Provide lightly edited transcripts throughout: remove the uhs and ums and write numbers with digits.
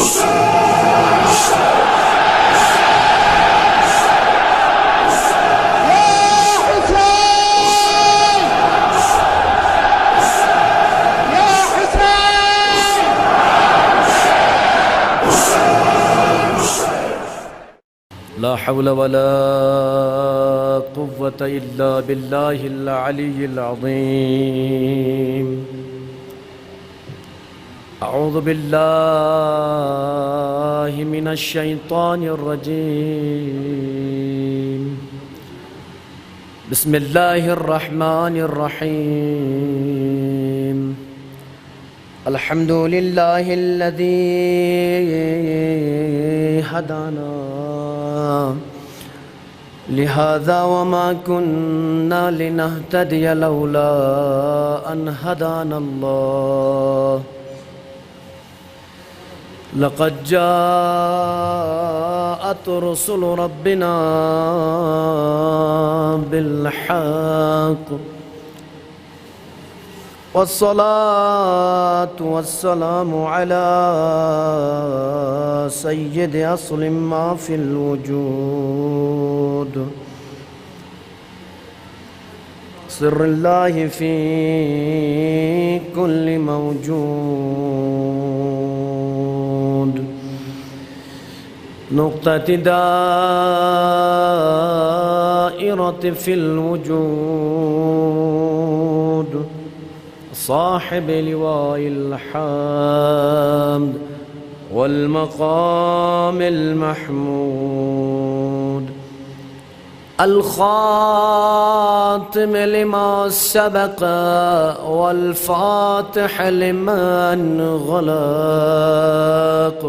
لا حول ولا قوة إلا بالله العلي العظيم. أعوذ بالله من الشيطان الرجيم. بسم الله الرحمن الرحيم. الحمد لله الذي هدانا لهذا وما كنا لنهتدي لولا أن هدانا الله. لقد جاءت رسل ربنا بالحق والصلاة والسلام على سيد أصل ما في الوجود، سر الله في كل موجود، نقطة دائرة في الوجود، صاحب لواء الحمد والمقام المحمود، الخاتم لما سبق والفاتح لمن غلق،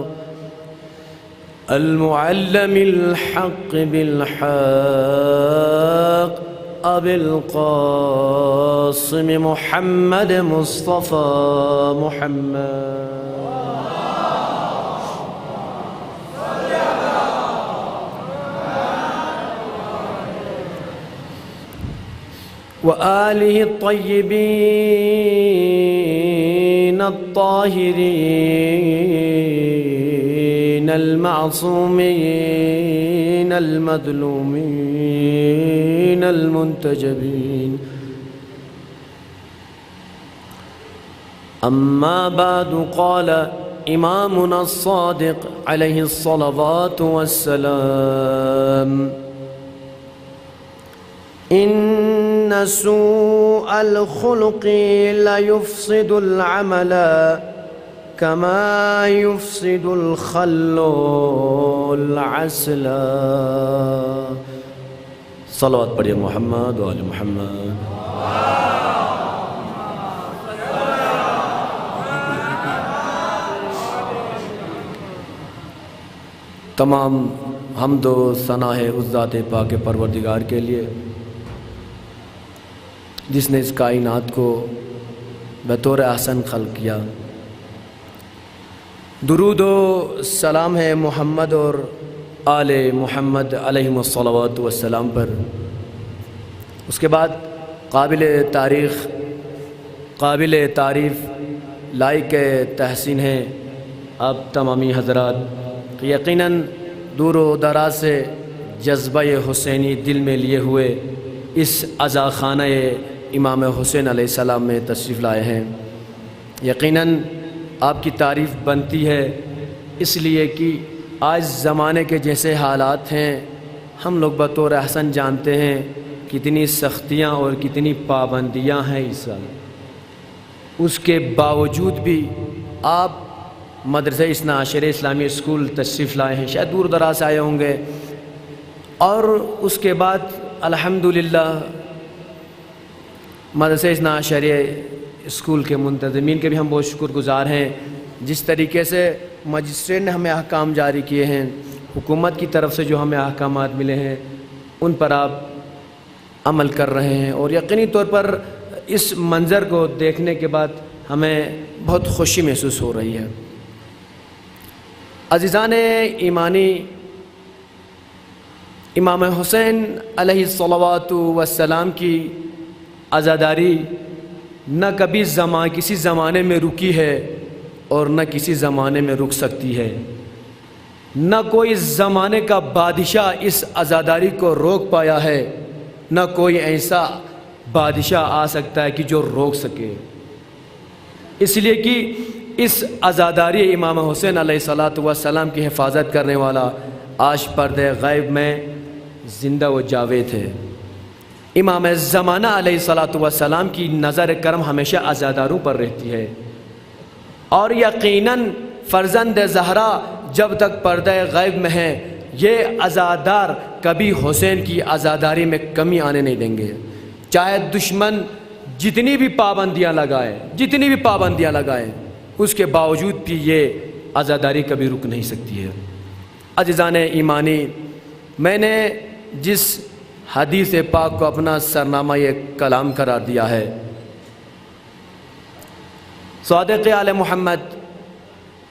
المعلم الحق بالحق، أبي القاسم محمد مصطفى محمد. وآله الطيبين الطاهرين المعصومين المظلومين المنتجبين. أما بعد، قال إمامنا الصادق عليه الصلوات والسلام: إن سوء الخلق لا يفسد العمل كما يفسد الخل العسل. صلوات پڑھیے محمد و آل محمد. تمام حمد و ثنا ہے اس ذات پاک پروردگار کے لیے جس نے اس کائنات کو بطور احسن خلق کیا. درود و سلام ہے محمد اور آل محمد علیہم الصلوات والسلام پر. اس کے بعد قابل تعریف لائق تحسین ہے آپ تمامی حضرات. یقیناً دور و دراز سے جذبہ حسینی دل میں لیے ہوئے اس عزا خانہ امام حسین علیہ السلام میں تشریف لائے ہیں. یقیناً آپ کی تعریف بنتی ہے اس لیے کہ آج زمانے کے جیسے حالات ہیں ہم لوگ بطور احسن جانتے ہیں کتنی سختیاں اور کتنی پابندیاں ہیں اس سال. اس کے باوجود بھی آپ مدرسہ اثنا عشریہ اسلامی اسکول تشریف لائے ہیں. شاید دور دراز سے آئے ہوں گے اور اس کے بعد الحمدللہ مدرسہ اثنا عشریہ اسکول کے منتظمین کے بھی ہم بہت شکر گزار ہیں. جس طریقے سے مجسٹریٹ نے ہمیں احکام جاری کیے ہیں، حکومت کی طرف سے جو ہمیں احکامات ملے ہیں ان پر آپ عمل کر رہے ہیں، اور یقینی طور پر اس منظر کو دیکھنے کے بعد ہمیں بہت خوشی محسوس ہو رہی ہے. عزیزان ایمانی، امام حسین علیہ الصلوات والسلام کی عزاداری نہ کبھی کسی زمانے میں رکی ہے اور نہ کسی زمانے میں رک سکتی ہے۔ نہ کوئی زمانے کا بادشاہ اس عزاداری کو روک پایا ہے، نہ کوئی ایسا بادشاہ آ سکتا ہے کہ جو روک سکے، اس لیے کہ اس عزاداری امام حسین علیہ الصلاۃ والسلام کی حفاظت کرنے والا آج پردہ غیب میں زندہ و جاوید ہے۔ امام زمانہ علیہ الصلاۃ والسلام کی نظر کرم ہمیشہ عزاداروں پر رہتی ہے، اور یقیناً فرزند زہرا جب تک پردہ غیب میں ہے یہ عزادار کبھی حسین کی عزاداری میں کمی آنے نہیں دیں گے، چاہے دشمن جتنی بھی پابندیاں لگائے اس کے باوجود بھی یہ عزاداری کبھی رک نہیں سکتی ہے۔ عزیزان ایمانی، میں نے جس حدیث پاک کو اپنا سرنامہ یہ کلام قرار دیا ہے، صادق آل محمد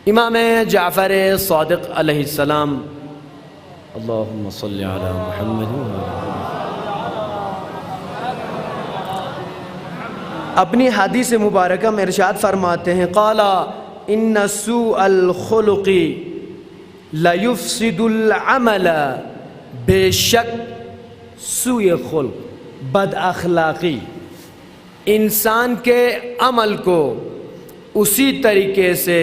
امام جعفر صادق علیہ السلام، اللہم صلی علی محمد، اپنی حدیث مبارکہ میں ارشاد فرماتے ہیں، قال ان سوء الخلق لیفسد العمل، بے شک سوء خلق، بد اخلاقی انسان کے عمل کو اسی طریقے سے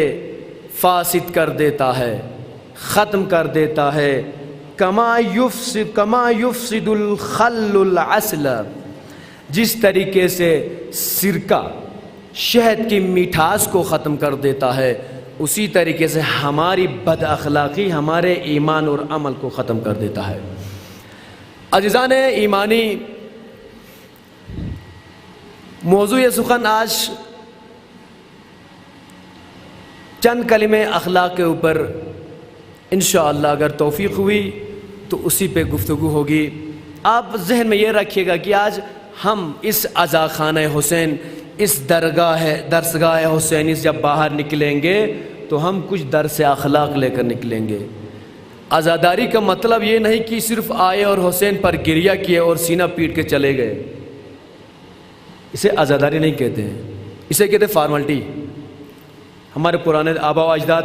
فاسد کر دیتا ہے، ختم کر دیتا ہے، کما یفسد الخل العسل، جس طریقے سے سرکہ شہد کی مٹھاس کو ختم کر دیتا ہے، اسی طریقے سے ہماری بد اخلاقی ہمارے ایمان اور عمل کو ختم کر دیتا ہے۔ عزیزان ایمانی، موضوع سخن آج چند کلمے اخلاق کے اوپر انشاءاللہ اگر توفیق ہوئی تو اسی پہ گفتگو ہوگی۔ آپ ذہن میں یہ رکھیے گا کہ آج ہم اس عزاخانہ حسین، اس درسگاہ حسینی سے جب باہر نکلیں گے تو ہم کچھ درس اخلاق لے کر نکلیں گے۔ عزاداری کا مطلب یہ نہیں کہ صرف آئے اور حسین پر گریہ کیے اور سینہ پیٹ کے چلے گئے، اسے عزاداری نہیں کہتے ہیں، اسے کہتے فارملٹی۔ ہمارے پرانے آبا و اجداد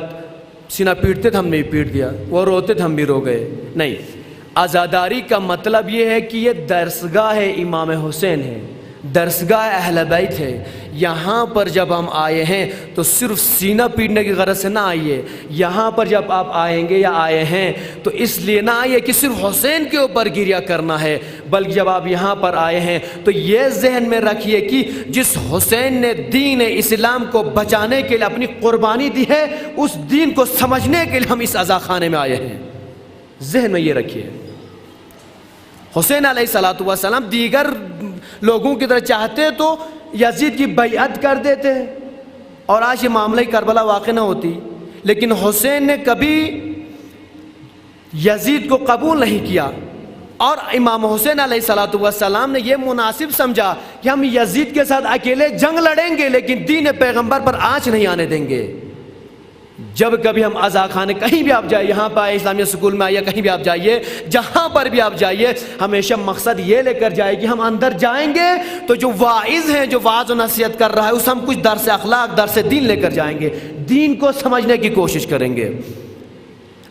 سینہ پیٹتے تھے، ہم نے بھی پیٹ دیا، وہ روتے تھے، ہم بھی رو گئے، نہیں۔ عزاداری کا مطلب یہ ہے کہ یہ درسگاہ امام حسین ہے، درسگاہ اہل بیت ہے، یہاں پر جب ہم آئے ہیں تو صرف سینہ پیٹنے کی غرض سے نہ آئیے، یہاں پر جب آپ آئیں گے یا آئے ہیں تو اس لیے نہ آئیے کہ صرف حسین کے اوپر گریہ کرنا ہے، بلکہ جب آپ یہاں پر آئے ہیں تو یہ ذہن میں رکھیے کہ جس حسین نے دین اسلام کو بچانے کے لیے اپنی قربانی دی ہے، اس دین کو سمجھنے کے لیے ہم اس عزاخانے میں آئے ہیں، ذہن میں یہ رکھیے۔ حسین علیہ الصلوۃ والسلام دیگر لوگوں کی طرح چاہتے تو یزید کی بیعت کر دیتے اور آج یہ معاملہ کربلا واقع نہ ہوتی، لیکن حسین نے کبھی یزید کو قبول نہیں کیا، اور امام حسین علیہ الصلوۃ والسلام نے یہ مناسب سمجھا کہ ہم یزید کے ساتھ اکیلے جنگ لڑیں گے لیکن دین پیغمبر پر آنچ نہیں آنے دیں گے۔ جب کبھی ہم عزاخانے کہیں بھی آپ جائیں، یہاں پہ آئے، اسلامیہ سکول میں آئیے، کہیں بھی آپ جائیے، جہاں پر بھی آپ جائیے، ہمیشہ مقصد یہ لے کر جائے کہ ہم اندر جائیں گے تو جو واعظ ہیں، جو واعظ و نصیحت کر رہا ہے، اس ہم کچھ درس اخلاق، درس دین لے کر جائیں گے، دین کو سمجھنے کی کوشش کریں گے۔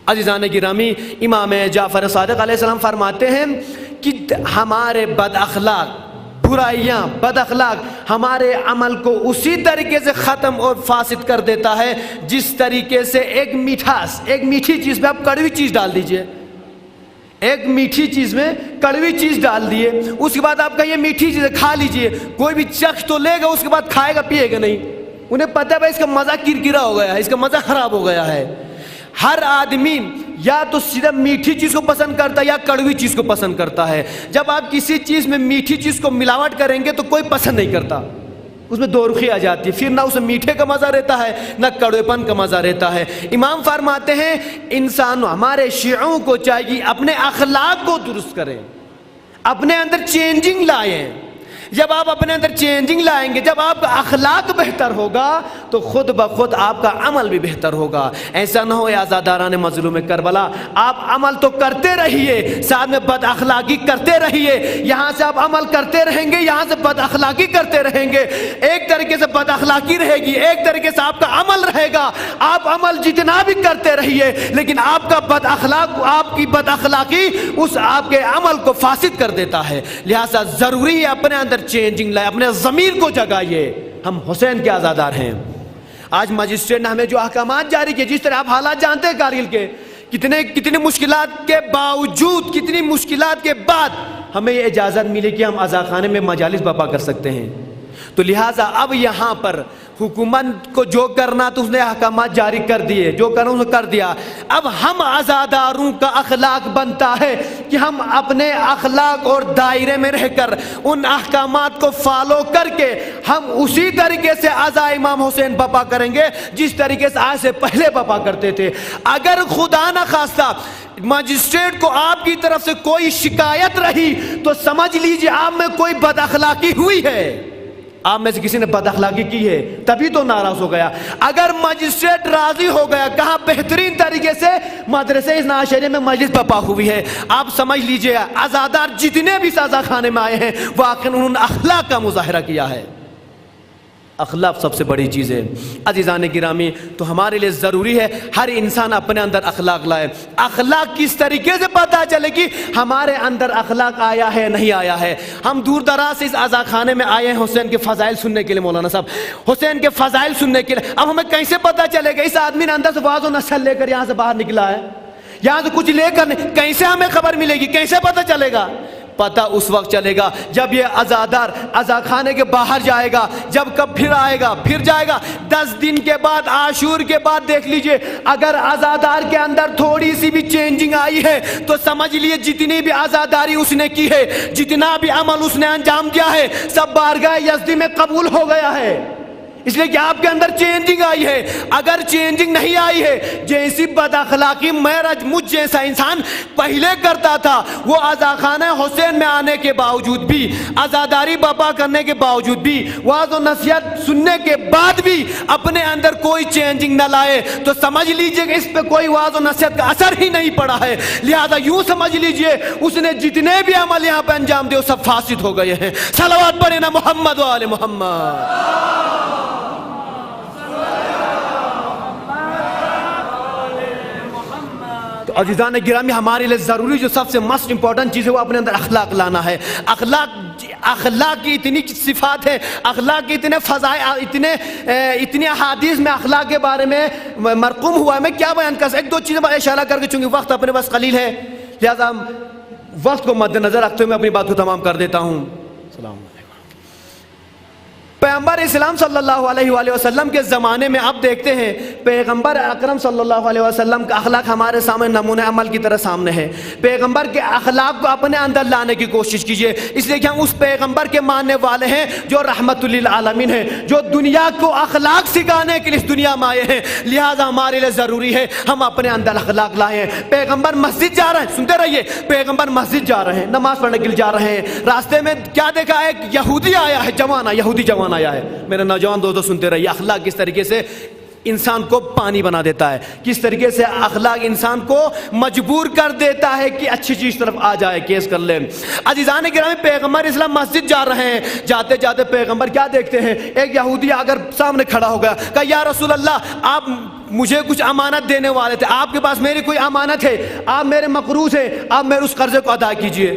عزیزان گرامی، امام جعفر صادق علیہ السلام فرماتے ہیں کہ ہمارے بد اخلاق، برائیاں، بد اخلاق ہمارے عمل کو اسی طریقے سے ختم اور فاسد کر دیتا ہے جس طریقے سے ایک مٹھاس، ایک میٹھی چیز میں آپ کڑوی چیز ڈال دیجئے، ایک میٹھی چیز میں کڑوی چیز ڈال دیے، اس کے بعد آپ کہیے میٹھی چیز کھا لیجئے، کوئی بھی چخ تو لے گا، اس کے بعد کھائے گا، پیے گا نہیں، انہیں پتہ ہے بھائی اس کا مزہ کرکرا ہو گیا ہے، اس کا مزہ خراب ہو گیا ہے۔ ہر آدمی یا تو سیدھا میٹھی چیز کو پسند کرتا ہے یا کڑوی چیز کو پسند کرتا ہے۔ جب آپ کسی چیز میں میٹھی چیز کو ملاوٹ کریں گے تو کوئی پسند نہیں کرتا، اس میں دو رخی آ جاتی ہے، پھر نہ اسے میٹھے کا مزہ رہتا ہے نہ کڑوے پن کا مزہ رہتا ہے۔ امام فرماتے ہیں انسان، ہمارے شیعوں کو چاہیے اپنے اخلاق کو درست کریں، اپنے اندر چینجنگ لائیں۔ جب آپ اپنے اندر چینجنگ لائیں گے، جب آپ کا اخلاق بہتر ہوگا تو خود بخود آپ کا عمل بھی بہتر ہوگا۔ ایسا نہ ہو اے آزاداران مظلوم کربلا، آپ عمل تو کرتے رہیے، ساتھ میں بد اخلاقی کرتے رہیے۔ یہاں سے آپ عمل کرتے رہیں گے، یہاں سے بد اخلاقی کرتے رہیں گے، ایک طریقے سے بد اخلاقی رہے گی، ایک طریقے سے آپ کا عمل رہے گا۔ آپ عمل جتنا بھی کرتے رہیے، لیکن آپ کا آپ کی بد اخلاقی اس آپ کے عمل کو فاسد کر دیتا ہے۔ لہٰذا ضروری ہے اپنے اندر چینجنگ لائے، اپنے ضمیر کو جگائیے۔ ہم حسین کے عزادار ہیں۔ آج مجسٹریٹ نے ہمیں جو احکامات جاری کیے، جس طرح آپ حالات جانتے ہیں کارگل کے، کتنے مشکلات کے باوجود، کتنی مشکلات کے بعد ہمیں یہ اجازت ملی کہ ہم عزاخانے میں مجالس برپا کر سکتے ہیں۔ تو لہٰذا اب یہاں پر حکومت کو جو کرنا تو اس نے احکامات جاری کر دیے، جو کرنا اس نے کر دیا۔ اب ہم عزاداروں کا اخلاق بنتا ہے کہ ہم اپنے اخلاق اور دائرے میں رہ کر ان احکامات کو فالو کر کے ہم اسی طریقے سے عزا امام حسین برپا کریں گے جس طریقے سے آج سے پہلے برپا کرتے تھے۔ اگر خدا نہ خواستہ مجسٹریٹ کو آپ کی طرف سے کوئی شکایت رہی تو سمجھ لیجئے آپ میں کوئی بد اخلاقی ہوئی ہے، آپ میں سے کسی نے بد اخلاقی کی ہے، تبھی تو ناراض ہو گیا۔ اگر مجسٹریٹ راضی ہو گیا، کہا بہترین طریقے سے مدرسے اثنا عشریہ میں مجلس برپا ہوئی ہے، آپ سمجھ لیجئے عزادار جتنے بھی سزا خانے میں آئے ہیں واقعاً انہوں نے اخلاق کا مظاہرہ کیا ہے۔ اخلاق سب سے بڑی چیز ہے۔ عزیزان گرامی، تو ہمارے لیے ضروری ہے ہر انسان اپنے اندر اخلاق لائے۔ اخلاق کس طریقے سے پتہ چلے کہ ہمارے اندر اخلاق آیا ہے نہیں آیا ہے؟ ہم دور دراز سے اس عزا خانے میں آئے ہیں حسین کے فضائل سننے کے لیے، مولانا صاحب حسین کے فضائل سننے کے لیے۔ اب ہمیں کیسے پتہ چلے گا اس آدمی نے اندر سے واعظ و نصیحت لے کر یہاں سے باہر نکلا ہے، یہاں سے کچھ لے کر نہیں؟ کیسے ہمیں خبر ملے گی؟ کیسے پتہ چلے گا؟ پتہ اس وقت چلے گا جب یہ عزادار عزا خانے کے باہر جائے گا، جب کب پھر آئے گا، پھر جائے گا 10 دن کے بعد، عاشور کے بعد دیکھ لیجئے اگر عزادار کے اندر تھوڑی سی بھی چینجنگ آئی ہے تو سمجھ لیے جتنی بھی عزاداری اس نے کی ہے، جتنا بھی عمل اس نے انجام دیا ہے، سب بارگاہ یزدی میں قبول ہو گیا ہے، اس لیے کہ آپ کے اندر چینجنگ آئی ہے۔ اگر چینجنگ نہیں آئی ہے، جیسی بد اخلاقی مجھ جیسا انسان پہلے کرتا تھا، وہ عزاخانہ حسین میں آنے کے باوجود بھی، عزاداری برپا کرنے کے باوجود بھی، واعظ و نصیحت سننے کے بعد بھی اپنے اندر کوئی چینجنگ نہ لائے تو سمجھ لیجئے کہ اس پہ کوئی واعظ و نصیحت کا اثر ہی نہیں پڑا ہے۔ لہذا یوں سمجھ لیجئے اس نے جتنے بھی عمل یہاں پہ انجام دے وہ سب فاسد ہو گئے ہیں۔ صلوات پڑھیں نا محمد و آل محمد۔ عزیزان گرامی، ہمارے لیے ضروری جو سب سے مسٹ امپورٹنٹ چیز ہے وہ اپنے اندر اخلاق لانا ہے۔ اخلاق کی اتنی صفات ہے، اخلاق کی اتنے فضائل، اتنے احادیث میں اخلاق کے بارے میں مرقوم ہوا ہے۔ میں کیا بیان کر سکتا، ایک دو چیزیں اشارہ کر کے، چونکہ وقت اپنے پاس قلیل ہے لہذا ہم وقت کو مد نظر رکھتے ہوئے میں اپنی بات کو تمام کر دیتا ہوں۔ السلام علیکم۔ پیغمبر اسلام صلی اللہ علیہ وآلہ وسلم کے زمانے میں آپ دیکھتے ہیں پیغمبر اکرم صلی اللہ علیہ وسلم کا اخلاق ہمارے سامنے نمونہ عمل کی طرح سامنے ہے۔ پیغمبر کے اخلاق کو اپنے اندر لانے کی کوشش کیجئے، اس لیے کہ ہم اس پیغمبر کے ماننے والے ہیں جو رحمت للعالمین ہیں، جو دنیا کو اخلاق سکھانے کے لیے اس دنیا میں آئے ہیں۔ لہٰذا ہمارے لیے ضروری ہے ہم اپنے اندر اخلاق لائیں۔ پیغمبر مسجد جا رہے ہیں، سنتے رہیے، پیغمبر مسجد جا رہے ہیں، نماز پڑھنے کے لیے جا رہے ہیں، راستے میں کیا دیکھا؟ ایک یہودی آیا ہے، یہودی جوان آیا ہے۔ میرے نوجوان دوستو سنتے رہیے، اخلاق کس طریقے سے انسان کو پانی بنا دیتا ہے، کس طریقے سے اخلاق انسان کو مجبور کر دیتا ہے کہ اچھی چیز طرف آ جائے، کیس کر لے۔ عزیزان گرامی، پیغمبر اسلام مسجد جا رہے ہیں، جاتے جاتے پیغمبر کیا دیکھتے ہیں؟ ایک یہودی اگر سامنے کھڑا ہو گیا، کہا یا رسول اللہ آپ مجھے کچھ امانت دینے والے تھے، آپ کے پاس میری کوئی امانت ہے، آپ میرے مقروض ہیں، آپ میرے اس قرضے کو ادا کیجئے۔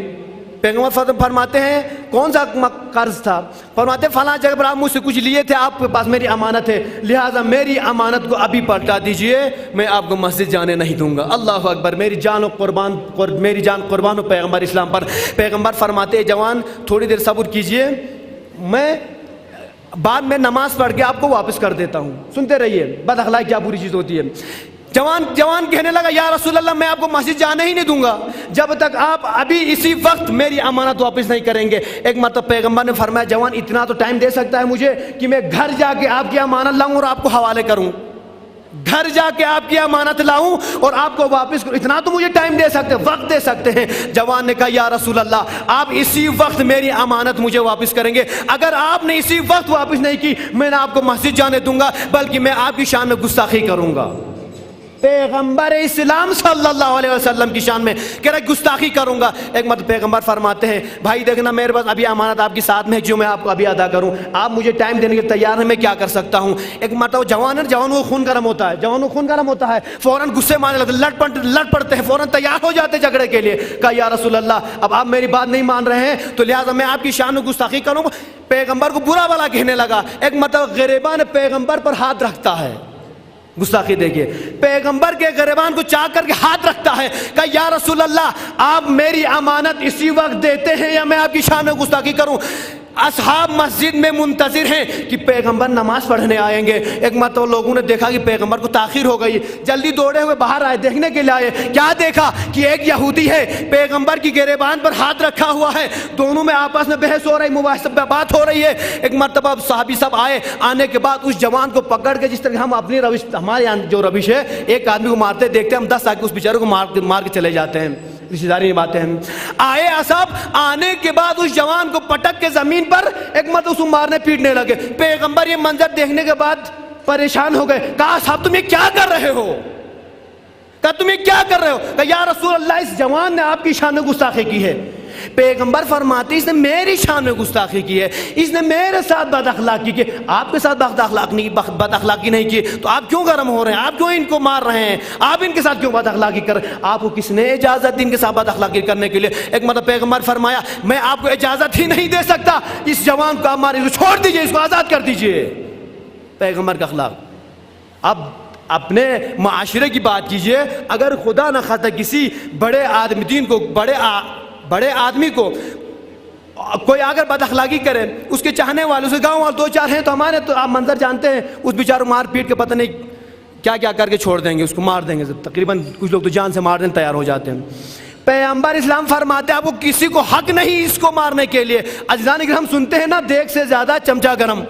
پیغمبر فرماتے ہیں کون سا قرض تھا؟ فرماتے ہیں فلاں جگہ پر آپ مجھ سے کچھ لیے تھے، آپ کے پاس میری امانت ہے، لہٰذا میری امانت کو ابھی پلٹا دیجئے، میں آپ کو مسجد جانے نہیں دوں گا۔ اللہ اکبر، میری جان قربان ہو پیغمبر اسلام پر۔ پیغمبر فرماتے ہیں جوان تھوڑی دیر صبر کیجئے، میں بعد میں نماز پڑھ کے آپ کو واپس کر دیتا ہوں۔ سنتے رہیے بد اخلاقی کیا بری چیز ہوتی ہے۔ جوان کہنے لگا یا رسول اللہ میں آپ کو مسجد جانے ہی نہیں دوں گا جب تک آپ ابھی اسی وقت میری امانت واپس نہیں کریں گے۔ ایک مرتبہ پیغمبر نے فرمایا جوان اتنا تو ٹائم دے سکتا ہے مجھے کہ میں گھر جا کے آپ کی امانت لاؤں اور آپ کو حوالے کروں؟ گھر جا کے آپ کی امانت لاؤں اور آپ کو واپس کروں، اتنا تو مجھے ٹائم دے سکتے، وقت دے سکتے ہیں۔ جوان نے کہا یا رسول اللہ آپ اسی وقت میری امانت مجھے واپس کریں گے؟ اگر آپ نے اسی وقت واپس نہیں کی میں نہ آپ کو مسجد جانے دوں گا بلکہ میں آپ کی شان میں گستاخی کروں گا۔ پیغمبر اسلام صلی اللہ علیہ وسلم کی شان میں کہہ رہا گستاخی کروں گا۔ ایک مرتبہ پیغمبر فرماتے ہیں بھائی دیکھنا میرے پاس ابھی امانت آپ کے ساتھ میں ہے جو میں آپ کو ابھی ادا کروں، آپ مجھے ٹائم دینے کے تیار ہیں، میں کیا کر سکتا ہوں؟ ایک مرتبہ جوان کو خون گرم ہوتا ہے، جوان کو خون گرم ہوتا ہے، فوراً غصے مارنے لگتے، لڑ پڑتے ہیں، فوراً تیار ہو جاتے جھگڑے کے لیے۔ کہا یا رسول اللہ اب آپ میری بات نہیں مان رہے ہیں تو لہٰذا میں آپ کی شان میں گستاخی کروں۔ پیغمبر کو برا بھلا کہنے لگا۔ ایک مرتبہ غریبان پیغمبر پر ہاتھ رکھتا ہے، گستاخی دیکھیے، پیغمبر کے غریبان کو چاہ کر کے ہاتھ رکھتا ہے۔ کہ یا رسول اللہ آپ میری امانت اسی وقت دیتے ہیں یا میں آپ کی شان میں گستاخی کروں؟ اصحاب مسجد میں منتظر ہیں کہ پیغمبر نماز پڑھنے آئیں گے۔ ایک مرتبہ لوگوں نے دیکھا کہ پیغمبر کو تاخیر ہو گئی، جلدی دوڑے ہوئے باہر آئے، دیکھنے کے لیے آئے۔ کیا دیکھا کہ ایک یہودی ہے پیغمبر کی گریبان پر ہاتھ رکھا ہوا ہے، دونوں میں آپس میں بحث ہو رہی، مباحثہ بات ہو رہی ہے۔ ایک مرتبہ صحابی سب آئے، آنے کے بعد اس جوان کو پکڑ کے، جس طرح ہم اپنی روش، ہمارے یہاں جو روش ہے ایک آدمی کو مارتے دیکھتے ہیں ہم 10 تاکہ اس بیچارے کو مار کے چلے جاتے ہیں، رشتہ داری نبھاتے ہیں۔ آئے اصحاب، آنے کے بعد اس جوان کو پٹک کے زمین پر ایک مرتبہ اس کو مارنے پیٹنے لگے۔ پیغمبر یہ منظر دیکھنے کے بعد پریشان ہو گئے۔ کہا صاحب تم یہ کیا کر رہے ہو؟ کہا تم یہ کیا کر رہے ہو؟ کہا یا رسول اللہ اس جوان نے آپ کی شان میں گستاخی کی ہے۔ پیغمبر فرماتے اس نے میری شان میں گستاخی کی ہے، اس نے میرے ساتھ بد اخلاقی کی، آپ کے ساتھ بد اخلاقی نہیں کی، تو آپ کیوں گرم ہو رہے ہیں؟ آپ کیوں ان کو مار رہے ہیں؟ آپ ان کے ساتھ کیوں بد اخلاقی کر رہے ہیں؟ آپ کو کس نے اجازت دی ان کے ساتھ بد اخلاقی کرنے کے لیے؟ ایک مرتبہ پیغمبر فرمایا میں آپ کو اجازت ہی نہیں دے سکتا، اس جوان کو آپ مارے، چھوڑ دیجئے، اس کو آزاد کر دیجئے۔ پیغمبر کا اخلاق۔ اب اپنے معاشرے کی بات کیجئے، اگر خدا نہ خواستہ کسی بڑے آدمی دین کو، بڑے آدمی کو کوئی اگر بد اخلاقی کرے، اس کے چاہنے والوں سے، گاؤں والے 2-4 ہیں تو ہمارے تو آپ منظر جانتے ہیں، اس بیچارے مار پیٹ کے پتہ نہیں کیا کیا کر کے چھوڑ دیں گے، اس کو مار دیں گے، تقریباً کچھ لوگ تو جان سے مار دینے تیار ہو جاتے ہیں۔ پیغمبر اسلام فرماتے ہیں آپ کو کسی کو حق نہیں اس کو مارنے کے لیے۔ عزیزان اکرام سنتے ہیں نا، دیگ سے زیادہ چمچہ گرم،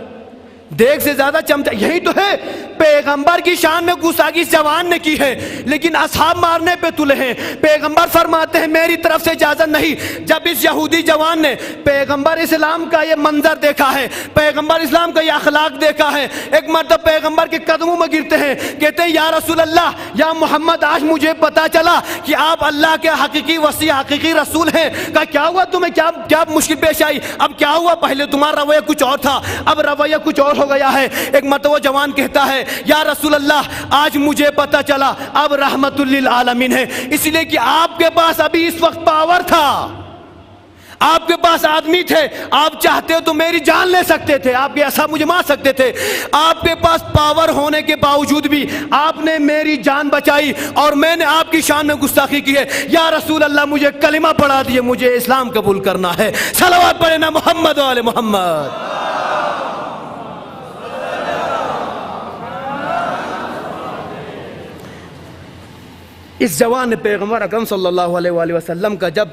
دیگ سے زیادہ چمچہ، یہی تو ہے۔ پیغمبر کی شان میں گستاخی اس جوان نے کی ہے لیکن اصحاب مارنے پہ تلے ہیں۔ پیغمبر فرماتے ہیں میری طرف سے اجازت نہیں۔ جب اس یہودی جوان نے پیغمبر اسلام کا یہ منظر دیکھا ہے، پیغمبر اسلام کا یہ اخلاق دیکھا ہے، ایک مرتبہ پیغمبر کے قدموں میں گرتے ہیں، کہتے ہیں یا رسول اللہ، یا محمد، آج مجھے پتا چلا کہ آپ اللہ کے حقیقی وسیع، حقیقی رسول ہیں۔ کہا کیا ہوا تمہیں، کیا مشکل پیش آئی؟ اب کیا ہوا؟ پہلے تمہارا رویہ کچھ اور تھا، اب رویہ کچھ اور ہو گیا ہے۔ ایک مرتبہ جوان کہتا ہے یا رسول اللہ آج مجھے پتا چلا اب رحمت للعالمین ہے، اس لیے کہ آپ کے پاس ابھی اس وقت پاور تھا، آپ کے پاس آدمی تھے، آپ چاہتے ہو تو میری جان لے سکتے تھے، آپ کے ایسا مجھے مار سکتے تھے، آپ کے پاس پاور ہونے کے باوجود بھی آپ نے میری جان بچائی اور میں نے آپ کی شان میں گستاخی کی ہے۔ یا رسول اللہ مجھے کلمہ پڑھا دیے، مجھے اسلام قبول کرنا ہے۔ صلوات پڑھیں نا محمد و آل محمد۔ اس جوان نے پیغمبر اکرم صلی اللہ علیہ وآلہ وسلم کا جب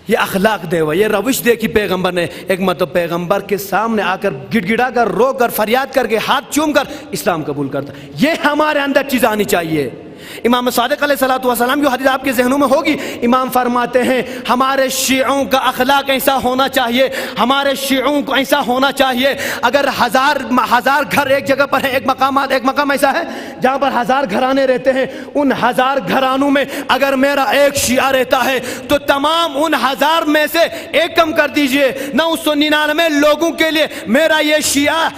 یہ اخلاق دے ہوا، یہ روش دیکھی پیغمبر نے، ایک مرتبہ پیغمبر کے سامنے آ کر گڑ گڑا کر، رو کر، فریاد کر کے، ہاتھ چوم کر اسلام قبول کرتا۔ یہ ہمارے اندر چیز آنی چاہیے۔ امام صادق علیہ السلام جو حدیث آپ کے ذہنوں میں ہوگی، امام فرماتے ہیں ہمارے شیعوں کا اخلاق ایسا ہونا چاہیے، ہمارے شیعوں کو ایسا ہونا چاہیے، اگر ہزار گھر ایک جگہ پر ہیں، ایک مقام ایسا ہے جہاں پر 1000 گھرانے رہتے ہیں، ان 1000 گھرانوں میں اگر میرا ایک شیعہ رہتا ہے تو تمام ان 1000 میں سے ایک کم کر دیجئے، 999 لوگوں کے لیے میرا یہ شیعہ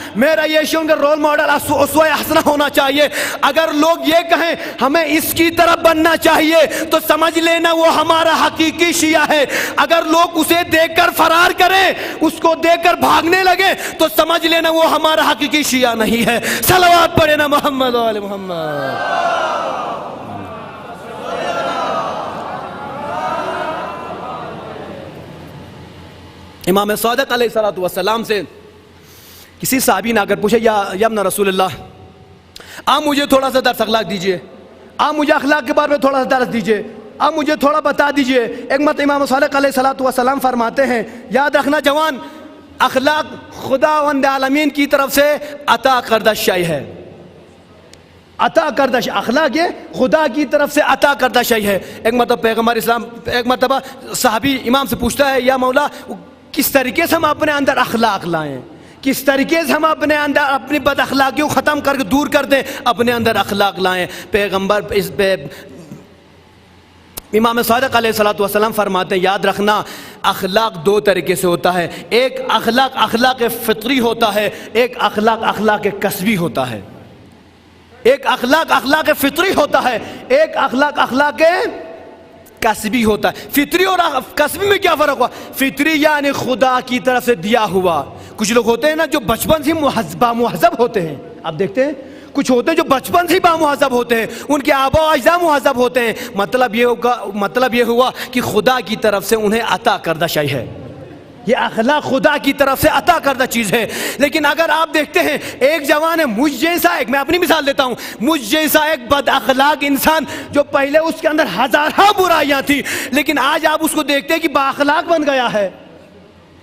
ان کا رول ماڈل، اسوہ حسنہ ہونا چاہیے۔ اگر لوگ یہ کہیں ہمیں اس کی طرف بننا چاہیے تو سمجھ لینا وہ ہمارا حقیقی شیعہ ہے۔ اگر لوگ اسے دیکھ کر فرار کریں، اس کو دیکھ کر بھاگنے لگے تو سمجھ لینا وہ ہمارا حقیقی شیعہ نہیں ہے۔ صلوات پڑھیں نا محمد و آل محمد۔ امام صادق علیہ السلام سے کسی صحابی نے اگر پوچھے یا ابن رسول اللہ آپ مجھے تھوڑا سا درس اخلاق دیجئے، آپ مجھے اخلاق کے بارے میں تھوڑا سا درس دیجئے، آپ مجھے تھوڑا بتا دیجئے۔ ایک مرتبہ امام صادق علیہ السلام فرماتے ہیں یاد رکھنا جوان، اخلاق خداوند عالمین کی طرف سے عطا کردہ شے ہے، عطا کردہ اخلاق یہ خدا کی طرف سے عطا کردہ شے ہے۔ ایک مرتبہ پیغمبر اسلام ایک مرتبہ صحابی امام سے پوچھتا ہے یا مولا کس طریقے سے ہم اپنے اندر اخلاق لائیں، کس طریقے سے ہم اپنے اندر اپنی بد اخلاقیوں کو ختم کر کے دور کر دیں، اپنے اندر اخلاق لائیں۔ پیغمبر اس پہ امام صادق علیہ السلام فرماتے ہیں یاد رکھنا اخلاق دو طریقے سے ہوتا ہے، ایک اخلاق فطری ہوتا ہے، ایک اخلاق کسبی ہوتا ہے۔ ایک اخلاق فطری ہوتا ہے، ایک اخلاق کسبی ہوتا ہے۔ فطری اور کسبی میں کیا فرق ہوا؟ فطری یعنی خدا کی طرف سے دیا ہوا۔ کچھ لوگ ہوتے ہیں نا جو بچپن سے بامہذب ہوتے ہیں، آپ دیکھتے ہیں کچھ ہوتے ہیں جو بچپن سے بامہذب ہوتے ہیں، ان کے آباء و اجداد مہذب ہوتے ہیں، مطلب یہ ہوا کہ خدا کی طرف سے انہیں عطا کردہ شے ہے، یہ اخلاق خدا کی طرف سے عطا کردہ چیز ہے۔ لیکن اگر آپ دیکھتے ہیں ایک جوان ہے مجھ جیسا میں اپنی مثال دیتا ہوں، مجھ جیسا ایک بد اخلاق انسان جو پہلے اس کے اندر ہزاروں برائیاں تھی، لیکن آج آپ اس کو دیکھتے ہیں کہ با اخلاق بن گیا ہے۔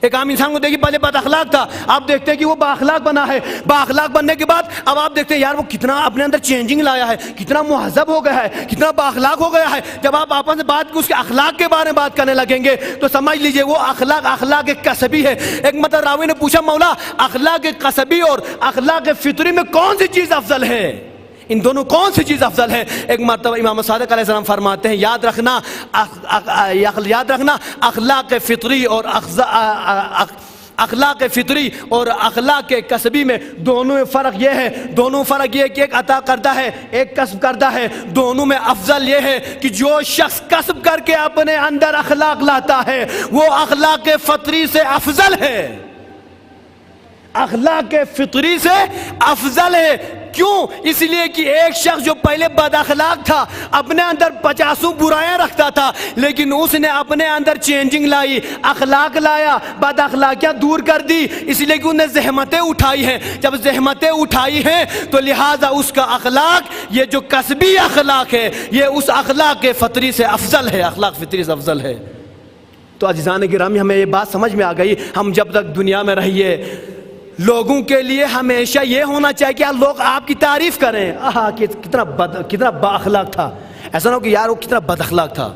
ایک عام انسان کو دیکھیے پہلے بد اخلاق تھا، آپ دیکھتے ہیں کہ وہ با اخلاق بنا ہے، با اخلاق بننے کے بعد اب آپ دیکھتے ہیں یار وہ کتنا اپنے اندر چینجنگ لایا ہے، کتنا مہذب ہو گیا ہے، کتنا با اخلاق ہو گیا ہے۔ جب آپ آپس میں بات اس کے اخلاق کے بارے میں بات کرنے لگیں گے تو سمجھ لیجئے وہ اخلاق کسبی ہے۔ ایک مطلب راوی نے پوچھا مولا اخلاق کسبی اور اخلاق فطری میں کون سی چیز افضل ہے، ان دونوں کون سی چیز افضل ہے؟ ایک مرتبہ امام صادق علیہ السلام فرماتے ہیں یاد رکھنا اخلاق فطری اور اخلاق کسبی میں دونوں میں فرق یہ ہے کہ ایک عطا کردہ ہے ایک کسب کردہ ہے۔ دونوں میں افضل یہ ہے کہ جو شخص کسب کر کے اپنے اندر اخلاق لاتا ہے وہ اخلاق فطری سے افضل ہے، اخلاق فطری سے افضل ہے۔ کیوں؟ اس لیے کہ ایک شخص جو پہلے بد اخلاق تھا، اپنے اندر 50 برائیاں رکھتا تھا، لیکن اس نے اپنے اندر چینجنگ لائی، اخلاق لایا، بد اخلاقیاں دور کر دی، اس لیے کہ انہیں زحمتیں اٹھائی ہیں۔ جب زحمتیں اٹھائی ہیں تو لہٰذا اس کا اخلاق یہ جو کسبی اخلاق ہے یہ اس اخلاق فطری سے افضل ہے، اخلاق فطری سے افضل ہے۔ تو عزیزان گرامی ہمیں یہ بات سمجھ میں آ گئی، ہم جب تک دنیا میں رہیے لوگوں کے لیے ہمیشہ یہ ہونا چاہیے کہ لوگ آپ کی تعریف کریں، کتنا با اخلاق تھا، ایسا نہ ہو کہ یار وہ کتنا بد اخلاق تھا،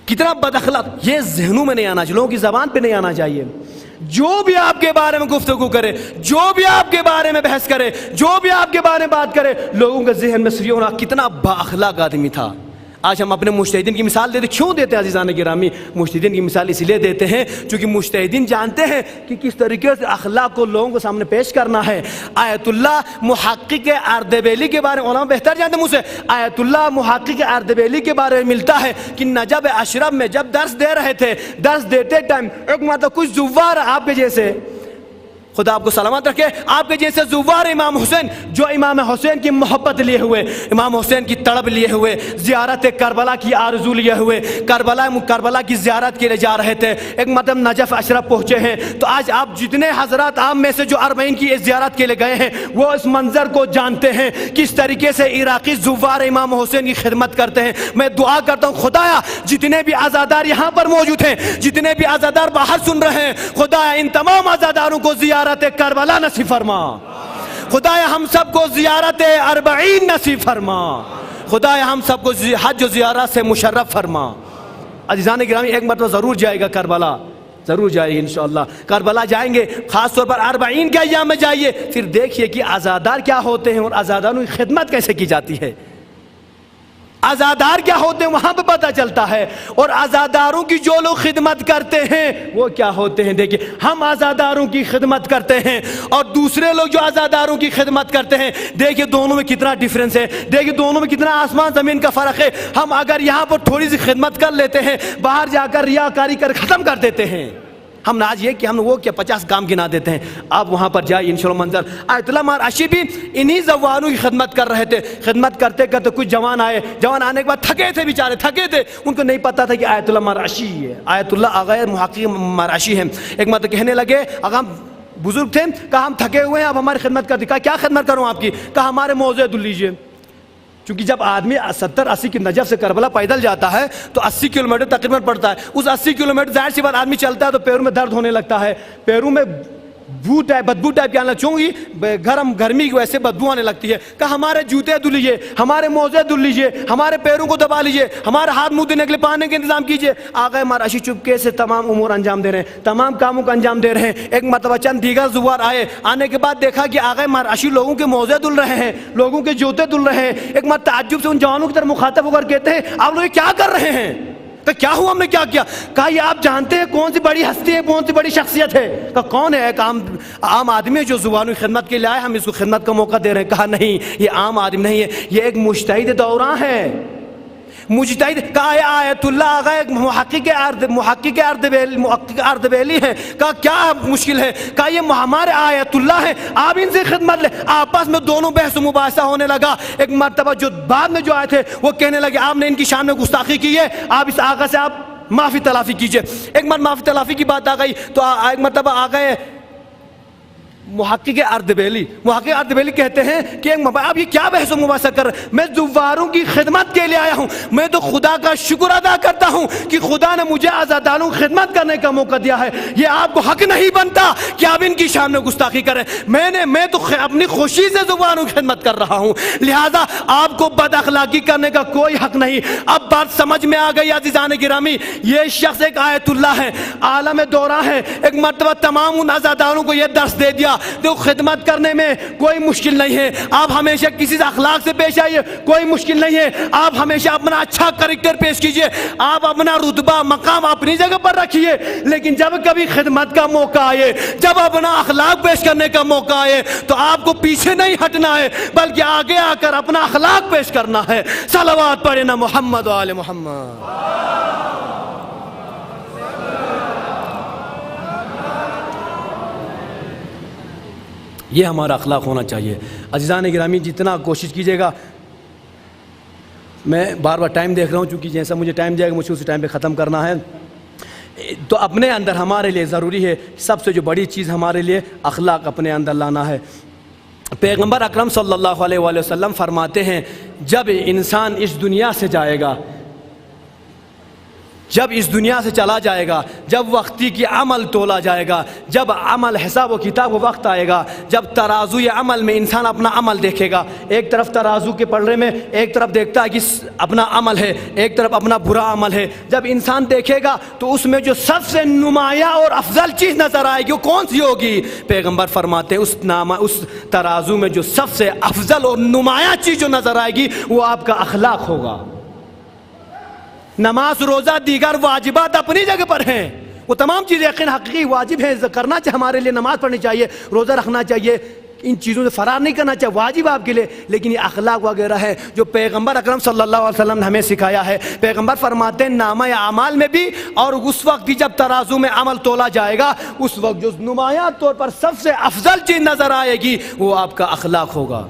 کتنا بد اخلاق۔ یہ ذہنوں میں نہیں آنا چاہیے، لوگوں کی زبان پہ نہیں آنا چاہیے۔ جو بھی آپ کے بارے میں گفتگو کرے، جو بھی آپ کے بارے میں بحث کرے، جو بھی آپ کے بارے میں بات کرے، لوگوں کے ذہن میں صرف یہ ہونا کتنا با اخلاق آدمی تھا۔ آج ہم اپنے مجتہدین کی مثال دیتے، کیوں دیتے ہیں عزیزان گرامی؟ مجتہدین کی مثال اس لیے دیتے ہیں چونکہ مجتہدین جانتے ہیں کہ کس طریقے سے اخلاق کو لوگوں کے سامنے پیش کرنا ہے۔ آیت اللہ محقق اردبیلی کے بارے میں علماء بہتر جانتے ہیں مجھ سے، آیت اللہ محقق اردبیلی کے بارے میں ملتا ہے کہ نجف اشرف میں جب درس دے رہے تھے، درس دیتے ٹائم ایک مطلب کچھ زوار آپ کے جیسے، خدا آپ کو سلامت رکھے، آپ کے جیسے زوار امام حسین جو امام حسین کی محبت لیے ہوئے، امام حسین کی طلب لیے ہوئے، زیارت کربلا کی آرزو لیے ہوئے، کربلا کی زیارت کے لیے جا رہے تھے، ایک مطلب نجف اشرف پہنچے ہیں۔ تو آج آپ جتنے حضرات آپ میں سے جو اربعین کی زیارت کے لیے گئے ہیں وہ اس منظر کو جانتے ہیں کس طریقے سے عراقی زوار امام حسین کی خدمت کرتے ہیں۔ میں دعا کرتا ہوں خدایا جتنے بھی عزادار یہاں پر موجود ہیں، جتنے بھی عزادار باہر سن رہے ہیں، خدایا ان تمام عزاداروں کو زیارت کربلا نصیب فرما، خدایا ہم سب کو زیارت اربعین نصیب فرما، خدایا ہم سب کو حج و زیارت سے مشرف فرما۔ عزیزان گرامی ایک مرتبہ ضرور جائے گا کربلا، ضرور جائے گی انشاءاللہ، کربلا جائیں گے، خاص طور پر اربعین کے ایام میں جائیے، پھر دیکھیے کہ عزادار کیا ہوتے ہیں اور عزاداروں کی خدمت کیسے کی جاتی ہے، عزادار کیا ہوتے ہیں وہاں پہ پتہ چلتا ہے، اور عزاداروں کی جو لوگ خدمت کرتے ہیں وہ کیا ہوتے ہیں۔ دیکھیں ہم عزاداروں کی خدمت کرتے ہیں اور دوسرے لوگ جو عزاداروں کی خدمت کرتے ہیں، دیکھیں دونوں میں کتنا ڈیفرنس ہے، دیکھیں دونوں میں کتنا آسمان زمین کا فرق ہے۔ ہم اگر یہاں پر تھوڑی سی خدمت کر لیتے ہیں، باہر جا کر ریاکاری کر ختم کر دیتے ہیں۔ ہم نے آج یہ کہ ہم وہ کیا 50 کام گنا دیتے ہیں، آپ وہاں پر جائیں انشاءاللہ منظر۔ آیت اللہ مرعشی بھی انہی زوانوں کی خدمت کر رہے تھے، خدمت کرتے کرتے کچھ جوان آئے، جوان آنے کے بعد تھکے تھے بیچارے، تھکے تھے، ان کو نہیں پتا تھا کہ آیت اللہ مرعشی ہے، آیت اللہ آغا محقق مرعشی ہے۔ ایک مرتبہ کہنے لگے، آغا بزرگ تھے، کہا ہم تھکے ہوئے ہیں، آپ ہماری خدمت کرتے، کہا کیا خدمت کروں آپ کی؟ کہا ہمارے موضوع دل لیجیے۔ چونکہ جب آدمی 70-80 کی نجف سے کربلا پیدل جاتا ہے تو 80 کلومیٹر تقریباً پڑتا ہے، اس 80 کلومیٹر ظاہر سی بات آدمی چلتا ہے تو پیروں میں درد ہونے لگتا ہے، پیروں میں بو ٹائپ بدبو ٹائپ کی آنے لگتی ہوں گی، گرمی کی وجہ سے بدبو آنے لگتی ہے. کہا ہمارے جوتے دھل لیجیے، ہمارے موزے دھل لیجیے، ہمارے پیروں کو دبا لیجیے، ہمارے ہاتھ منہ دھونے کے لیے پانی کا انتظام کیجیے. آقا مرعشی چپکے سے تمام امور انجام دے رہے ہیں، تمام کاموں کا انجام دے رہے ہیں. ایک مرتبہ چند دیگر زوار آئے، آنے کے بعد دیکھا کہ آقا مرعشی لوگوں کے موزے دھل رہے ہیں، لوگوں کے جوتے دھل رہے ہیں. ایک مرتبہ تعجب سے ان جوانوں کی طرف مخاطب ہو کر کہتے ہیں آپ لوگ کیا کر رہے ہیں؟ کہ کیا ہوا، ہم نے کیا کیا؟ کہا یہ آپ جانتے ہیں کون سی بڑی ہستی ہے، کون سی بڑی شخصیت ہے؟ کہا کون ہے؟ ایک عام آدمی ہے جو زبانوں کی خدمت کے لیے آئے، ہم اس کو خدمت کا موقع دے رہے ہیں. کہا نہیں، یہ عام آدمی نہیں ہے، یہ ایک مجتہد دوران ہے. مجتہد. کہا یہ آیت اللہ آقا ایک محقق اردبیلی ہے. کہا کیا مشکل ہے؟ کہا یہ ہمارے آیت اللہ ہے، آپ ان سے خدمت لیں. آپس میں دونوں بحث و مباحثہ ہونے لگا. ایک مرتبہ جو بعد میں جو آئے تھے وہ کہنے لگے آپ نے ان کی شان میں گستاخی کی ہے، آپ اس آقا سے آپ معافی تلافی کیجئے. ایک مرتبہ معافی تلافی کی بات آ گئی تو ایک مرتبہ آ گئے محقق اردبیلی کہتے ہیں کہ آپ یہ کیا بحث و مباحثہ کر رہے ہیں؟ میں زواروں کی خدمت کے لیے آیا ہوں. میں تو خدا کا شکر ادا کرتا ہوں کہ خدا نے مجھے عزاداروں کی خدمت کرنے کا موقع دیا ہے. یہ آپ کو حق نہیں بنتا کہ آپ ان کی شان میں گستاخی کریں. میں تو اپنی خوشی سے زواروں کی خدمت کر رہا ہوں، لہذا آپ کو بد اخلاقی کرنے کا کوئی حق نہیں. اب بات سمجھ میں آ گئی عزیزان گرامی. یہ شخص ایک آیت اللہ ہے، عالم دورہ ہے. ایک مرتبہ تمام ان عزاداروں کو یہ درس دے دیا تو خدمت کرنے میں کوئی مشکل نہیں ہے. آپ ہمیشہ کسی سے اخلاق سے پیش آئیے، کوئی مشکل نہیں ہے. آپ ہمیشہ اپنا اچھا کریکٹر پیش کیجئے، آپ اپنا رتبہ مقام اپنی جگہ پر رکھیے. لیکن جب کبھی خدمت کا موقع آئے، جب اپنا اخلاق پیش کرنے کا موقع آئے تو آپ کو پیچھے نہیں ہٹنا ہے بلکہ آگے آ کر اپنا اخلاق پیش کرنا ہے. صلوات پڑھیں نا محمد و آل محمد. یہ ہمارا اخلاق ہونا چاہیے. عزیزان گرامی جتنا کوشش کیجیے گا، میں بار بار ٹائم دیکھ رہا ہوں چونکہ جیسا مجھے ٹائم جائے گا مجھے اسی ٹائم پہ ختم کرنا ہے. تو اپنے اندر ہمارے لیے ضروری ہے، سب سے جو بڑی چیز ہمارے لیے اخلاق اپنے اندر لانا ہے. پیغمبر اکرم صلی اللہ علیہ وآلہ وسلم فرماتے ہیں جب انسان اس دنیا سے جائے گا، جب اس دنیا سے چلا جائے گا، جب وقتی کی عمل تولا جائے گا، جب عمل حساب و کتاب و وقت آئے گا، جب ترازوی عمل میں انسان اپنا عمل دیکھے گا، ایک طرف ترازو کے پلڑے میں ایک طرف دیکھتا ہے کہ اپنا عمل ہے، ایک طرف اپنا برا عمل ہے. جب انسان دیکھے گا تو اس میں جو سب سے نمایاں اور افضل چیز نظر آئے گی وہ کون سی ہوگی؟ پیغمبر فرماتے ہیں اس ترازو میں جو سب سے افضل اور نمایاں چیز جو نظر آئے گی وہ آپ کا اخلاق ہوگا. نماز روزہ دیگر واجبات اپنی جگہ پر ہیں، وہ تمام چیزیں یقین حقیقی واجب ہیں، کرنا چاہیے. ہمارے لیے نماز پڑھنی چاہیے، روزہ رکھنا چاہیے، ان چیزوں سے فرار نہیں کرنا چاہیے، واجب آپ کے لیے. لیکن یہ اخلاق وغیرہ ہے جو پیغمبر اکرم صلی اللہ علیہ وسلم نے ہمیں سکھایا ہے. پیغمبر فرماتے ہیں نامہ اعمال میں بھی اور اس وقت بھی جب ترازو میں عمل تولا جائے گا اس وقت جو نمایاں طور پر سب سے افضل چیز نظر آئے گی وہ آپ کا اخلاق ہوگا.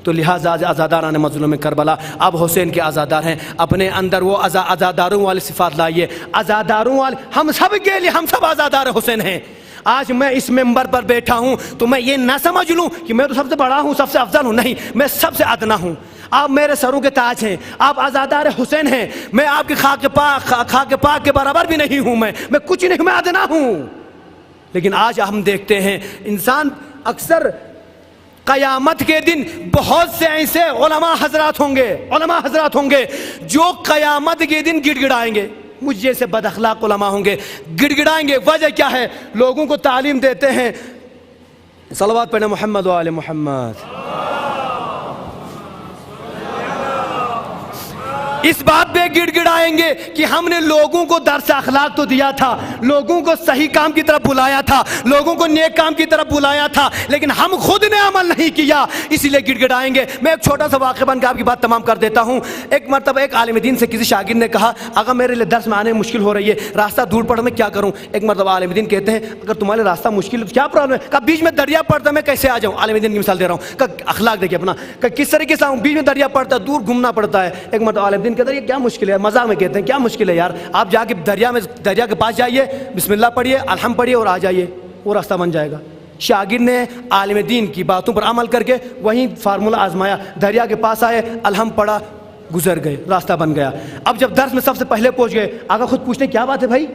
تو لہٰذا عزاداران مظلوم کربلا، اب حسین کے عزادار ہیں، اپنے اندر وہ عزاداروں والی صفات لائیے. عزاداروں والے ہم سب کے لیے، ہم سب عزادار حسین ہیں. آج میں اس ممبر پر بیٹھا ہوں تو میں یہ نہ سمجھ لوں کہ میں تو سب سے بڑا ہوں، سب سے افضل ہوں. نہیں، میں سب سے ادنا ہوں. آپ میرے سروں کے تاج ہیں، آپ عزادار حسین ہیں. میں آپ کی خاک پاک کے برابر بھی نہیں ہوں، میں کچھ نہیں، میں ادنا ہوں. لیکن آج ہم دیکھتے ہیں انسان اکثر قیامت کے دن بہت سے ایسے علماء حضرات ہوں گے جو قیامت کے دن گڑ گڑائیں گے. مجھ جیسے بد اخلاق علماء ہوں گے، گڑ گڑائیں گے. وجہ کیا ہے؟ لوگوں کو تعلیم دیتے ہیں. صلوات پڑھیں محمد و آل محمد. اس بات پہ گڑ گڑائیں گے کہ ہم نے لوگوں کو درس اخلاق تو دیا تھا، لوگوں کو صحیح کام کی طرف بلایا تھا، لوگوں کو نیک کام کی طرف بلایا تھا، لیکن ہم خود نے عمل نہیں کیا، اسی لیے گڑ گڑائیں گے. میں ایک چھوٹا سا واقعہ بن کے آپ کی بات تمام کر دیتا ہوں. ایک مرتبہ ایک عالم دین سے کسی شاگرد نے کہا اگر میرے لیے درس میں آنے میں مشکل ہو رہی ہے، راستہ دور پڑا، میں کیا کروں؟ ایک مرتبہ عالم دین کہتے ہیں اگر تمہارے راستہ مشکل ہے کیا پرابلم ہے؟ کہا بیچ میں دریا پڑتا میں کیسے آ جاؤں؟ عالم دین کی مثال دے رہا ہوں. کہا اخلاق دیکھیے اپنا، کہ کس طریقے سے آؤں؟ بیچ میں دریا پڑتا ہے، دور گھومنا پڑتا ہے. ایک مرتبہ عالم دین کہتے ہیں یہ کیا مشکل ہے؟ مذاق میں کہتے ہیں کیا مشکل ہے یار، آپ جا کے دریا کے پاس جائیے، بسم اللہ پڑھیے، الحمد پڑھیے اور آ جائیے، وہ راستہ بن جائے گا. شاگرد نے عالم دین کی باتوں پر عمل کر کے وہیں فارمولہ آزمایا، دریا کے پاس آئے، الحمد پڑھا، گزر گئے، راستہ بن گیا. اب جب درس میں سب سے پہلے پہنچ گئے، آگا خود پوچھنے کیا بات ہے بھائی،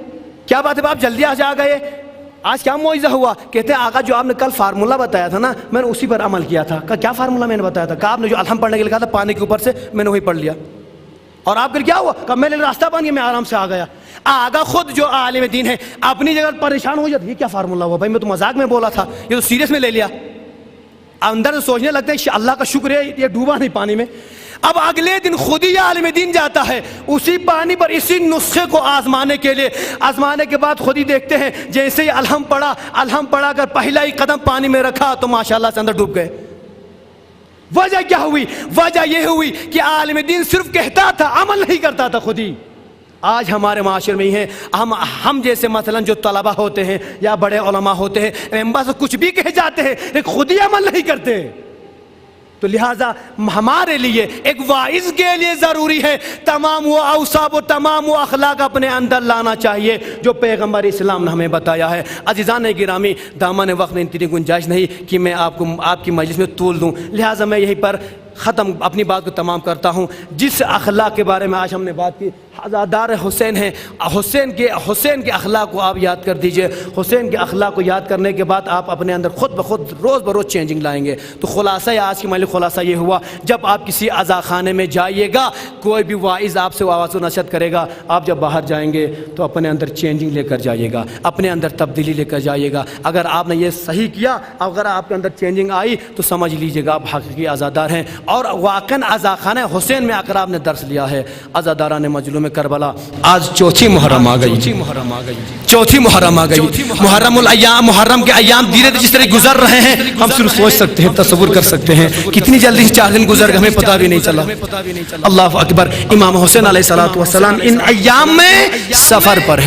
کیا بات ہے، آپ جلدی آ جا گئے؟ آج کیا معجزہ ہوا؟ کہتے ہیں آقا جو آپ نے کل فارمولہ بتایا تھا نا میں نے اسی پر عمل کیا تھا. کہا کیا فارمولہ میں نے بتایا تھا؟ کہا آپ نے جو الحمد پڑھنے کے لیے کہا تھا پانی کے اوپر سے میں نے وہی پڑھ لیا. اور آپ پھر کیا ہوا؟ کہا میں نے راستہ بن گیا میں آرام سے آ گیا. آگا خود جو عالم دین ہے اپنی جگہ پریشان ہو جاتا یہ کیا فارمولہ ہوا؟ بھائی میں تو مذاق میں بولا تھا, یہ تو سیریس میں لے لیا. اندر سے سوچنے لگتے ہیں اللہ کا شکر ہے یہ ڈوبا نہیں پانی میں. اب اگلے دن خود ہی عالم دین جاتا ہے اسی پانی پر اسی نسخے کو آزمانے کے لیے. آزمانے کے بعد خود ہی دیکھتے ہیں جیسے ہی الحم پڑھا کر پہلا ہی قدم پانی میں رکھا تو ماشاءاللہ سے اندر ڈوب گئے. وجہ کیا ہوئی؟ وجہ یہ ہوئی کہ عالم دین صرف کہتا تھا عمل نہیں کرتا تھا خود ہی. آج ہمارے معاشرے میں ہی ہے ہم جیسے مثلا جو طلبہ ہوتے ہیں یا بڑے علماء ہوتے ہیں بس کچھ بھی کہہ جاتے ہیں لیکن خود ہی عمل نہیں کرتے. تو لہٰذا ہمارے لیے ایک واعظ کے لیے ضروری ہے تمام وہ اوصاف و تمام وہ اخلاق اپنے اندر لانا چاہیے جو پیغمبر اسلام نے ہمیں بتایا ہے. عزیزان گرامی دامن وقت میں اتنی گنجائش نہیں کہ میں آپ کی مجلس میں طول دوں, لہٰذا میں یہیں پر اپنی بات کو تمام کرتا ہوں. جس اخلاق کے بارے میں آج ہم نے بات کی عزادار حسین ہیں, حسین کے اخلاق کو آپ یاد کر دیجئے. حسین کے اخلاق کو یاد کرنے کے بعد آپ اپنے اندر خود بخود روز بروز چینجنگ لائیں گے. تو خلاصہ آج کی مجلس خلاصہ یہ ہوا جب آپ کسی عزاخانے میں جائیے گا کوئی بھی واعظ آپ سے آواز و نشر کرے گا, آپ جب باہر جائیں گے تو اپنے اندر چینجنگ لے کر جائیے گا, اپنے اندر تبدیلی لے کر جائیے گا. اگر آپ نے یہ صحیح کیا, اگر آپ کے اندر چینجنگ آئی تو سمجھ لیجیے گا آپ حقیقی عزادار ہیں. اور واقعاً عزاخانہ حسین میں آ کر آپ نے درس لیا ہے. عزاداران مظلوم کربلا آج چوتھی محرم آ گئی, چوتھی محرم آ گئی. محرم کے ایام دھیرے دھیرے جس طرح گزر رہے ہیں ہم صرف سوچ سکتے ہیں, تصور کر سکتے ہیں کتنی جلدی 4 دن گزر گئے, ہمیں پتہ بھی نہیں چلا. اللہ اکبر. امام حسین علیہ الصلوۃ والسلام ان ایام میں سفر پر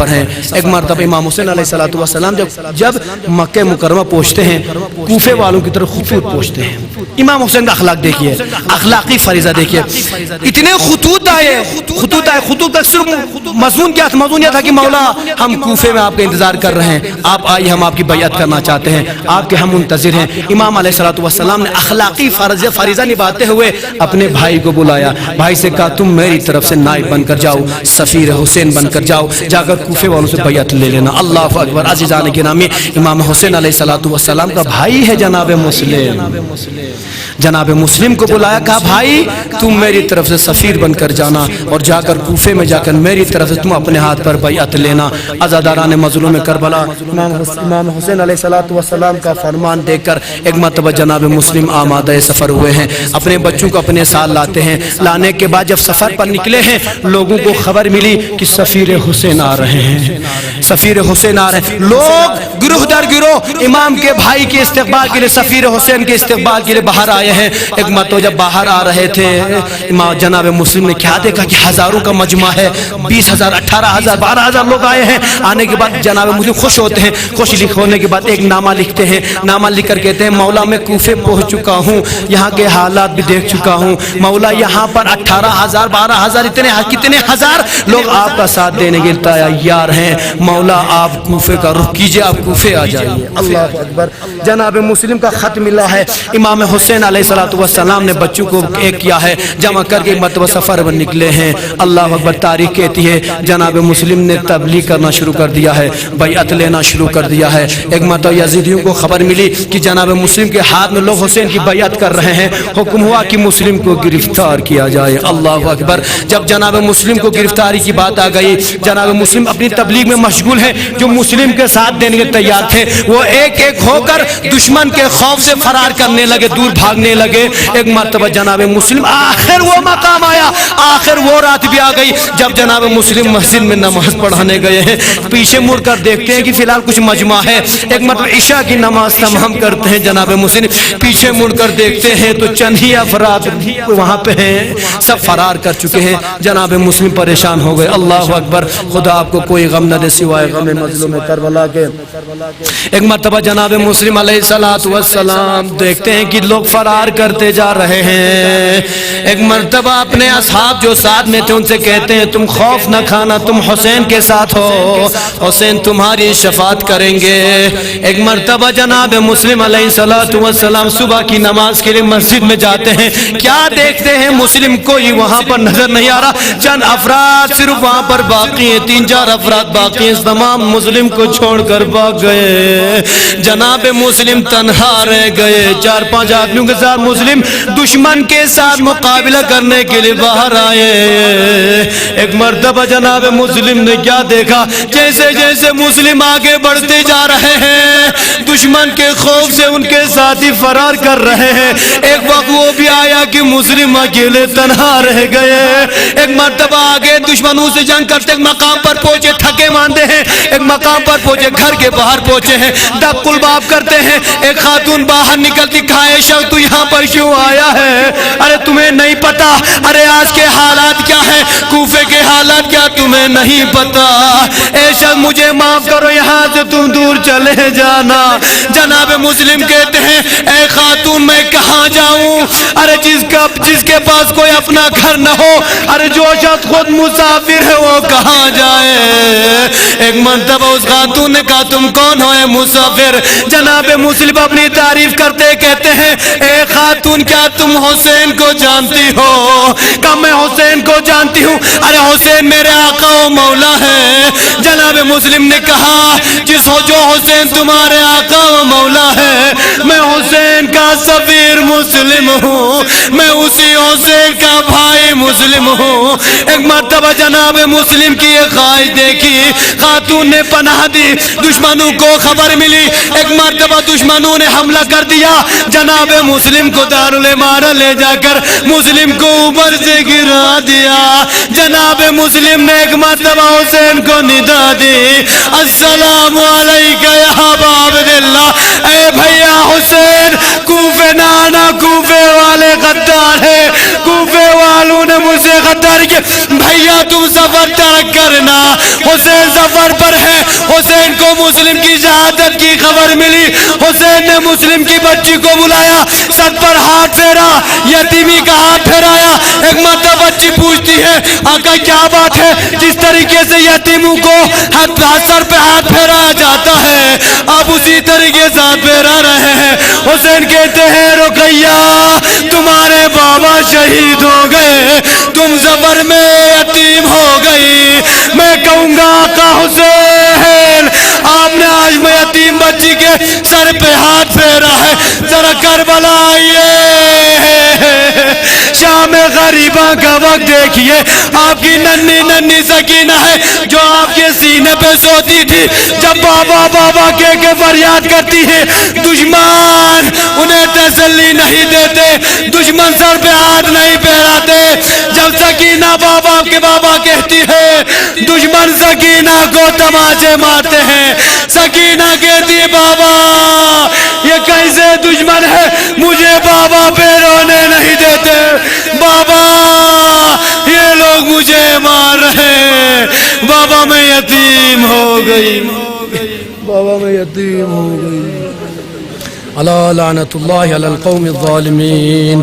ہیں. ایک مرتبہ امام حسین علیہ الصلوۃ والسلام جب مکہ مکرمہ پہنچتے ہیں کوفے والوں کی طرف خطوط پہنچتے ہیں. امام حسین کا اخلاق دیکھیے, اخلاقی فریضہ دیکھیے. اتنے خطوط آئے خطوط کا صرف مضمون کیا تھا؟ مضمون یہ تھا کہ مولا ہم کوفے میں آپ کا انتظار کر رہے ہیں, آپ آئیے ہم آپ کی بیعت کرنا چاہتے ہیں, آپ کے ہم منتظر ہیں. امام علیہ الصلوۃ والسلام نے اخلاقی فریضہ نبھاتے ہوئے اپنے بھائی کو بلایا, بھائی سے کہا تم میری طرف سے نائب بن کر جاؤ, سفیر حسین بن کر جاؤ, جا کر کوفے والوں سے بیعت لے لینا. اللہ اکبر. عزیزان گرامی امام حسین علیہ الصلوۃ والسلام کا بھائی ہے جناب مسلم کو بلایا, کہا بھائی تم میری طرف سے سفیر بن کر جانا اور جا کر کوفے میں جا کر میری طرف سے تم اپنے ہاتھ پر بیعت لینا. عزاداران مظلوم کربلا امام حسین علیہ الصلوۃ والسلام کا فرمان دیکھ کر ایک مرتبہ جناب مسلم آمادہ سفر ہوئے ہیں, اپنے بچوں کو اپنے ساتھ لاتے ہیں. لانے کے بعد جب سفر پر نکلے ہیں لوگوں کو خبر ملی کہ سفیر حسین آ رہے ہیں, سفیر حسین آ رہے ہیں. لوگ گروہ در گروہ امام کے بھائی کے استقبال کے لیے, سفیر حسین کے استقبال کے لیے باہر آئے ہیں. ایک مرتبہ جب باہر آ رہے تھے جناب مسلم نے کیا دیکھا کہ ہزاروں کا مجمع ہے, 20,000 18,000 12,000 لوگ آئے ہیں. آنے کے بعد جناب مسلم خوش ہوتے ہیں. خوش ہونے کے بعد ایک نامہ لکھتے ہیں. نامہ لکھ کر کہتے ہیں مولا میں کوفے پہنچ چکا ہوں, یہاں کے حالات بھی دیکھ چکا ہوں. مولا یہاں پر 18,000 12,000 کتنے ہزار لوگ آپ کا ساتھ دینے کے تیار ہیں. مولا آپ کوفے کا رخ کیجئے, آپ کوفے آ جائیے. اللہ اکبر. جناب مسلم کا خط ملا ہے. امام حسین علیہ الصلوۃ والسلام نے بچوں کو ایک کیا ہے, جمع کر کے مرتبہ سفر پر نکلے ہیں. اللہ اکبر. تاریخ کہتی ہے جناب مسلم نے تبلیغ کرنا شروع کر دیا ہے, بیعت لینا شروع کر دیا ہے. ایک مرتبہ یزیدیوں کو خبر ملی کہ جناب مسلم کے ہاتھ میں لوگ حسین کی بیعت کر رہے ہیں. حکم ہوا کہ مسلم کو گرفتار کیا جائے. اللہ اکبر. جب جناب مسلم کو گرفتاری کی بات آ گئی, جناب مسلم اپنی تبلیغ میں مشغول ہیں. جو مسلم کے ساتھ دینے کے تیار تھے وہ ایک ایک ہو کر دشمن کے خوف سے فرار کرنے لگے, دور بھاگنے لگے. ایک مرتبہ جناب مسلم آخر وہ مقام آیا, آخر وہ رات بھی آ گئی جب جناب مسلم مسجد میں نماز پڑھانے گئے ہیں. پیچھے مڑ کر دیکھتے ہیں کہ فی الحال کچھ مجمع ہے. ایک مرتبہ عشاء کی نماز تمام کرتے ہیں جناب مسلم, پیچھے مڑ کر دیکھتے ہیں تو چند ہی افراد وہاں پہ ہیں, سب فرار کر چکے ہیں. جناب مسلم پریشان ہو گئے. اللہ اکبر. خدا آپ کو کوئی غم نہ دے سوائے غم مظلوم کربلا کے. ایک مرتبہ جناب مسلم علیہ الصلوۃ والسلام دیکھتے ہیں کہ لوگ فرار کرتے جا رہے ہیں. ایک مرتبہ اپنے اصحاب آپ جو ساتھ میں تھے ان سے کہتے ہیں تم خوف نہ کھانا، تم حسین کے ساتھ ہو، حسین تمہاری شفاعت کریں گے۔ ایک مرتبہ جناب مسلم علیہ السلام صبح کی نماز کے لیے مسجد میں جاتے ہیں، کیا دیکھتے ہیں مسلم کوئی وہاں پر نظر نہیں آ رہا، چند افراد صرف وہاں پر باقی ہیں، 3-4 افراد باقی ہیں، تمام مسلم کو چھوڑ کر بھاگ گئے۔ جناب مسلم تنہا رہ گئے، 4-5 آدمیوں کے ساتھ مسلم دشمن کے ساتھ مقابلہ کرنے کے لیے باہر آئے۔ ایک مرتبہ جناب مسلم نے کیا دیکھا، جیسے جیسے مسلم آگے بڑھتے جا رہے ہیں دشمن کے خوف سے ان کے ساتھی فرار کر رہے ہیں۔ ایک وقت وہ بھی آیا کہ مسلم اکیلے تنہا رہ گئے۔ ایک مرتبہ آگے دشمنوں سے جنگ کرتے ایک مقام پر پہنچے، تھکے ماندے ہیں، ایک مقام پر پہنچے، گھر کے باہر پہنچے ہیں، دق الباب کرتے ہیں، ایک خاتون باہر نکلتی، کہا شخص تو یہاں پر کیوں آیا ہے؟ ارے تمہیں نہیں پتا، ارے آج کے حالات کیا ہے، کوفے کے حالات کیا تمہیں نہیں پتا؟ اے شخص مجھے معاف کرو، یہاں سے تم دور چلے جانا۔ جناب مسلم کہتے ہیں اے خاتون میں کہاں جاؤں؟ ارے جس کے پاس کوئی اپنا گھر نہ ہو، ارے جو شخص خود مسافر ہے وہ کہاں جائے؟ ایک مرتبہ اس خاتون نے کہا تم کون ہو اے مسافر؟ جناب مسلم اپنی تعریف کرتے کہتے ہیں اے خاتون کیا تم حسین کو جانتی ہو؟ کہا میں حسین کو جانتی ہوں، ارے حسین میرے آقا و مولا ہے۔ جناب مسلم نے کہا جو حسین تمہارے آقا و مولا ہے، میں حسین کا سفیر مسلم ہوں، میں اسی حسین کا بھائی مسلم ہوں۔ ایک مرتبہ جناب مسلم کی ایک خواہش دیکھی، خاتون نے پناہ دی، دشمنوں کو خبر ملی، ایک مرتبہ دشمنوں نے حملہ کر دیا، جناب مسلم کو دارالامارہ لے جا کر مسلم کو اوپر سے گرا دیا۔ جناب مسلم نے ایک مرتبہ حسین کو ندا دی، السلام علیکہ یا ابا عبداللہ، اے بھیا حسین، کوفے نانا کوفے والے غدار ہیں، کوفے والوں نے مجھ سے غداری کی، بھیا تم سفر ترک کرنا، حسین سفر پر ہے۔ حسین کو مسلم کی شہادت کی خبر ملی، حسین نے مسلم کی بچی کو بلایا، سر پر ہاتھ پھیرا، یتیمی کا ہاتھ پھیرایا۔ ایک مرتبہ بچی پوچھتی ہے آقا کیا بات ہے، جس طریقے سے یتیموں کو سر پہ ہاتھ پھیرایا جاتا ہے آپ اسی طریقے سے ہاتھ پھیرا رہے ہیں۔ حسین کہتے ہیں رقیہ تمہارے بابا شہید ہو گئے، تم سفر میں یتیم ہو گئی، میں کہوں گا آقا حسین آپ نے آج میں یتیم بچی کے سر پہ ہاتھ پھیرا ہے، ذرا کربلا آئیے، شام غریبہ کا وقت دیکھیے، آپ کی ننھی ننھی سکینہ ہے جو آپ کے سینے پہ سوتی تھی، جب بابا بابا کہہ کے فریاد کرتی ہے دشمن انہیں تسلی نہیں دیتے، دشمن سر پہ ہاتھ نہیں پھیراتے، جب سکینہ بابا کے بابا کہتی ہے دشمن سکینہ کو تماچے مارتے ہیں، سکینہ کہتی ہے بابا یہ کیسے دشمن ہے مجھے بابا پہ رونے نہیں دیتے، بابا یہ لوگ مجھے مار رہے ہیں، بابا میں یتیم ہو گئی، بابا میں یتیم ہو گئی۔ الا لعنت اللہ علی القوم الظالمین۔